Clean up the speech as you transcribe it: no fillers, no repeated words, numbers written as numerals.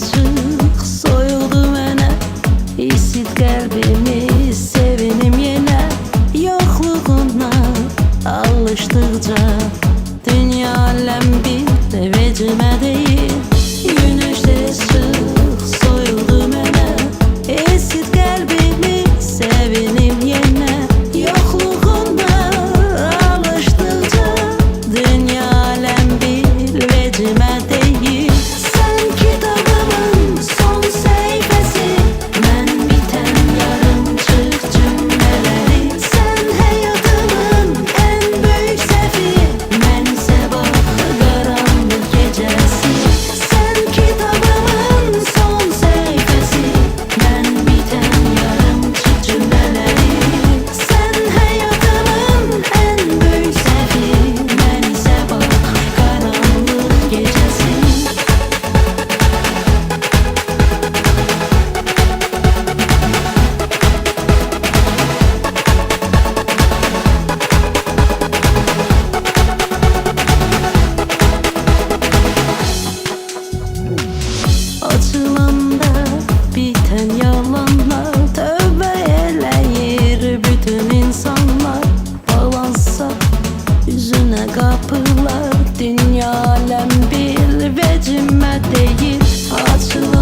açıq soyuldu mənə. İsit qəlbimi sevinim yenə. Yoxluğuna alışdıqca dünya aləm bir vecimə deyil. Günəş də çıx soyuldu mənə. İsit qəlbimi sevinim yenə. Yoxluğuna alışdıqca dünya aləm bir vecimə deyil. Sən kitabımın son səhifəsi, mən bitən yarımçıq cümlələri. Sən həyatımın ən böyük səhvi, mənsə bax qaranlıq gecəsi. Sən kitabımın son səhifəsi, mən bitən yarımçıq cümlələri. Sən həyatımın ən böyük səhvi, mənsə bax qaranlıq gecəsi. Açılanda bitən yalanlar, tövbə eləyir bütün insanlar. Bağlansa üzünə qapılar, dünya aləm bir vecimə deyil. Açılanda